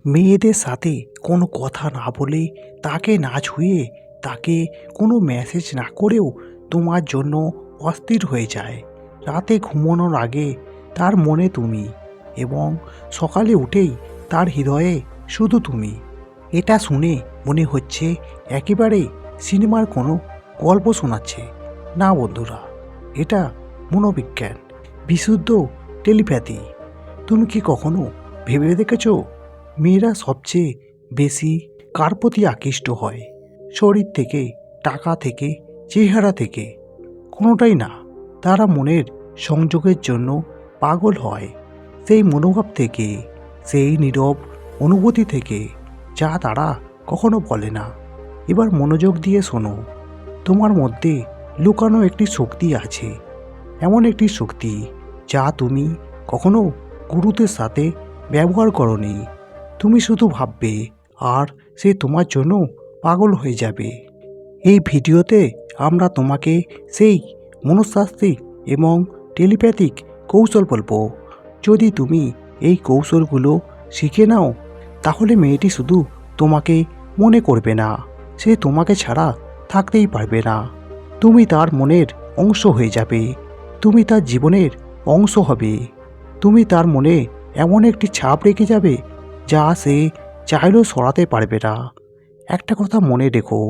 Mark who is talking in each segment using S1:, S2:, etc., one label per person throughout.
S1: মেয়েদের সাথে কোনো কথা না বলে, তাকে না ছুঁয়ে, তাকে কোনো মেসেজ না করেও তোমার জন্য অস্থির হয়ে যায়। রাতে ঘুমানোর আগে তার মনে তুমি, এবং সকালে উঠেই তার হৃদয়ে শুধু তুমি। এটা শুনে মনে হচ্ছে একেবারে সিনেমার কোনো গল্প শোনাচ্ছে। না বন্ধুরা, এটা মনোবিজ্ঞান, বিশুদ্ধ টেলিপ্যাথি। তুমি কি কখনো ভেবে দেখেছো মেয়েরা সবচেয়ে বেশি কার প্রতি আকৃষ্ট হয়? শরীর থেকে, টাকা থেকে, চেহারা থেকে? কোনোটাই না। তারা মনের সংযোগের জন্য পাগল হয়। সেই মনোভাব থেকে, সেই নীরব অনুভূতি থেকে, যা তারা কখনো বলে না। এবার মনোযোগ দিয়ে শোনো। তোমার মধ্যে লুকানো একটি শক্তি আছে, এমন একটি শক্তি যা তুমি কখনো গুরুত্বের সাথে ব্যবহার করনি। তুমি শুধু ভাববে, আর সে তোমার জন্য পাগল হয়ে যাবে। এই ভিডিওতে আমরা তোমাকে সেই মনস্তাত্ত্বিক এবং টেলিপ্যাথিক কৌশল বলবো। যদি তুমি এই কৌশলগুলো শিখে নাও, তাহলে মেয়েটি শুধু তোমাকে মনে করবে না, সে তোমাকে ছাড়া থাকতেই পারবে না। তুমি তার মনের অংশ হয়ে যাবে, তুমি তার জীবনের অংশ হবে। তুমি তার মনে এমন একটি ছাপ রেখে যাবে যা সে চাইলেও সরাতে পারবে না। একটা কথা মনে রেখো,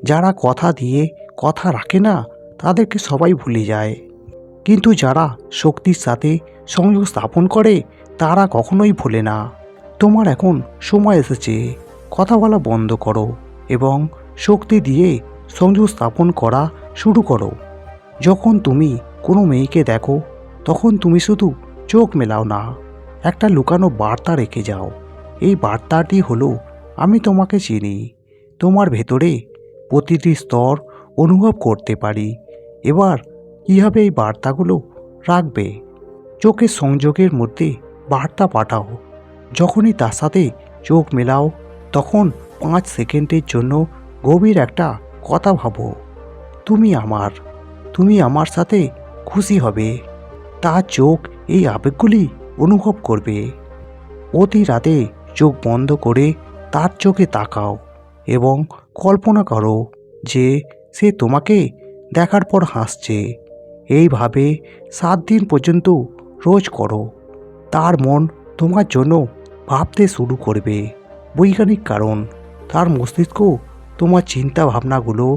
S1: যারা কথা দিয়ে কথা রাখে না তাদেরকে সবাই ভুলে যায়, কিন্তু যারা শক্তির সাথে সংযোগ স্থাপন করে তারা কখনোই ভোলে না। তোমার এখন সময় এসেছে, কথা বলা বন্ধ করো এবং শক্তি দিয়ে সংযোগ স্থাপন করা শুরু করো। যখন তুমি কোনো মেয়েকে দেখো, তখন তুমি শুধু চোখ মেলাও না, একটা লুকানো বার্তা রেখে যাও। এই বার্তাটি হলো, আমি তোমাকে চিনি, তোমার ভেতরে প্রতিটি স্তর অনুভব করতে পারি। এবার কীভাবে এই বার্তাগুলো রাখবে? চোখের সংযোগের মধ্যে বার্তা পাঠাও। যখনই তার সাথে চোখ মেলাও, তখন 5 সেকেন্ডের জন্য গভীর একটা কথা ভাবো, তুমি আমার, তুমি আমার সাথে খুশি হবে। তার চোখ এই আবেগগুলি অনুভব করবে। অতি রাতে চোখ বন্ধ করে তার চোখে তাকাও এবং কল্পনা করো যে সে তোমাকে দেখার পর হাসছে। এইভাবে 7 দিন পর্যন্ত রোজ করো। তার মন তোমার জন্য ভাবতে শুরু করবে। বৈজ্ঞানিক কারণ, তার মস্তিষ্ক তোমার চিন্তা ভাবনাগুলো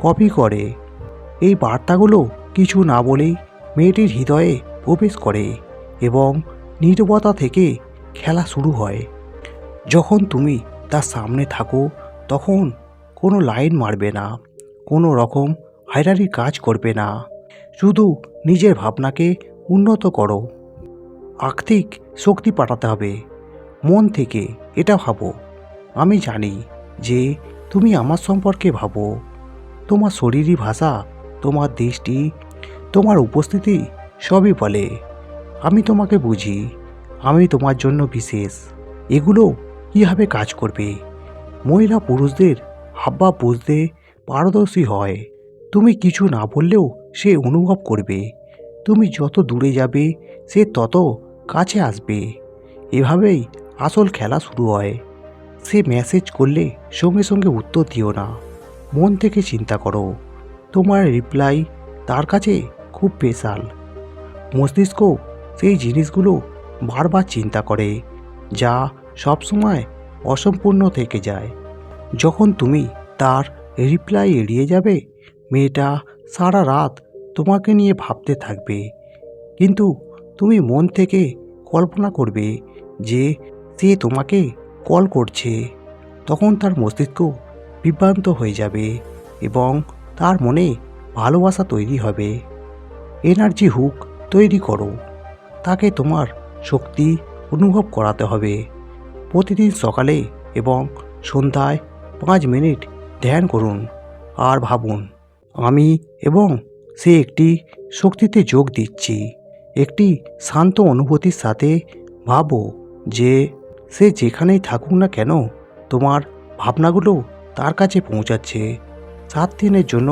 S1: কপি করে। এই বার্তাগুলো কিছু না বলেই মেয়েটির হৃদয়ে প্রবেশ করে এবং নীরবতা থেকে খেলা শুরু হয়। যখন তুমি তার সামনে থাকো, তখন কোনো লাইন মারবে না, কোনো রকম হায়রারির কাজ করবে না। শুধু নিজের ভাবনাকে উন্নত করো। আর্থিক শক্তি পাঠাতে হবে। মন থেকে এটা ভাবো, আমি জানি যে তুমি আমার সম্পর্কে ভাবো। তোমার শরীরী ভাষা, তোমার দৃষ্টি, তোমার উপস্থিতি সবই বলে, আমি তোমাকে বুঝি, আমি তোমার জন্য বিশেষ। এগুলো কীভাবে কাজ করবে? মহিলা পুরুষদের হাবভাব বুঝতে পারদর্শী হয়। তুমি কিছু না বললেও সে অনুভব করবে। তুমি যত দূরে যাবে, সে তত কাছে আসবে। এভাবেই আসল খেলা শুরু হয়। সে মেসেজ করলে সঙ্গে সঙ্গে উত্তর দিও না, মন থেকে চিন্তা করো। তোমার রিপ্লাই তার কাছে খুব স্পেশাল। মস্তিষ্ক সেই জিনিসগুলো বারবার চিন্তা করে যা সবসময় অসম্পূর্ণ থেকে যায়। যখন তুমি তার রিপ্লাই এড়িয়ে যাবে, মেয়েটা সারা রাত তোমাকে নিয়ে ভাবতে থাকবে। কিন্তু তুমি মন থেকে কল্পনা করবে যে সে তোমাকে কল করছে। তখন তার মস্তিষ্ক বিভ্রান্ত হয়ে যাবে এবং তার মনে ভালোবাসা তৈরি হবে। এনার্জি হুক তৈরি করো। তাকে তোমার শক্তি অনুভব করাতে হবে। প্রতিদিন সকালে এবং সন্ধ্যায় 5 মিনিট ধ্যান করুন আর ভাবুন, আমি এবং সে একটি শক্তিতে যোগ দিচ্ছি। একটি শান্ত অনুভূতির সাথে ভাবো যে সে যেখানেই থাকুক না কেন, তোমার ভাবনাগুলো তার কাছে পৌঁছাচ্ছে। 7 দিনের জন্য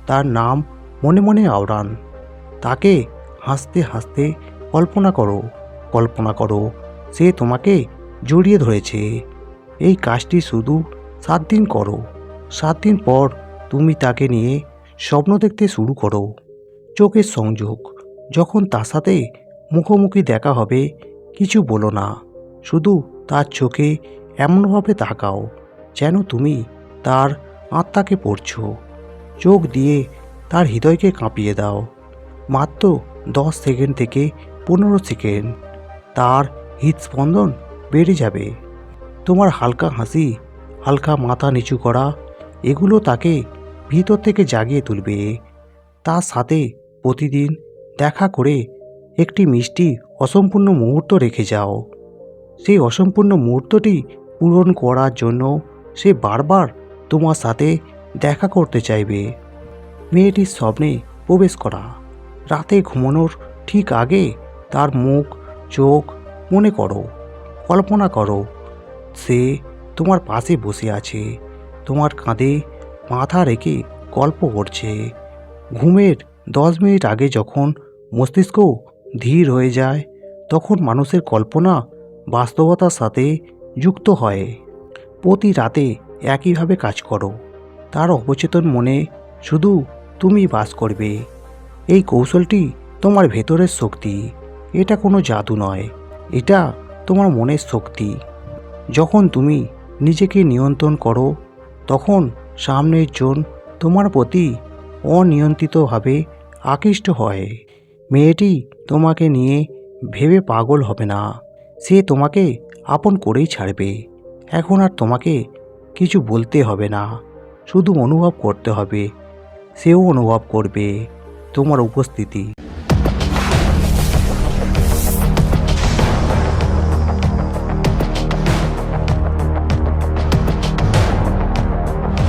S1: তার নাম মনে মনে আওড়ান। তাকে হাসতে হাসতে কল্পনা করো, কল্পনা করো সে তোমাকে জড়িয়ে ধরেছে। এই কাজটি শুধু 7 দিন করো। 7 দিন পর তুমি তাকে নিয়ে স্বপ্ন দেখতে শুরু করো। চোখের সংযোগ, যখন তার সাথে মুখোমুখি দেখা হবে কিছু বলো না, শুধু তার চোখে এমনভাবে তাকাও যেন তুমি তার আত্মাকে পড়ছো। চোখ দিয়ে তার হৃদয়কে কাঁপিয়ে দাও। মাত্র 10 সেকেন্ড থেকে 15 সেকেন্ড। তার হৃদস্পন্দন বেড়ে যাবে। তোমার হালকা হাসি, হালকা মাথা নিচু করা, এগুলো তাকে ভিতর থেকে জাগিয়ে তুলবে। তার সাথে প্রতিদিন দেখা করে একটি মিষ্টি অসম্পূর্ণ মুহূর্ত রেখে যাও। সেই অসম্পূর্ণ মুহূর্তটি পূরণ করার জন্য সে বারবার তোমার সাথে দেখা করতে চাইবে। মেয়েটির স্বপ্নে প্রবেশ করা, রাতে ঘুমানোর ঠিক আগে তার মুখ, চোখ মনে করো, কল্পনা করো সে তোমার পাশে বসে আছে, তোমার কাঁধে মাথা রেখে গল্প করছে। ঘুমের 10 মিনিট আগে যখন মস্তিষ্ক ধীর হয়ে যায়, তখন মানুষের কল্পনা বাস্তবতার সাথে যুক্ত হয়। প্রতি রাতে একইভাবে কাজ করো। তার অবচেতন মনে শুধু তুমি বাস করবে। এই কৌশলটি তোমার ভেতরের শক্তি। এটা কোনো জাদু নয়, এটা তোমার মনের শক্তি। যখন তুমি নিজেকে নিয়ন্ত্রণ করো, তখন সামনের জন তোমার প্রতি অনিয়ন্ত্রিতভাবে আকৃষ্ট হয়। মেয়েটি তোমাকে নিয়ে ভেবে পাগল হবে না। সে তোমাকে আপন করেই ছাড়বে। এখন আর তোমাকে কিছু বলতে হবে না, শুধু অনুভব করতে হবে। সেও অনুভব করবে তোমার উপস্থিতি।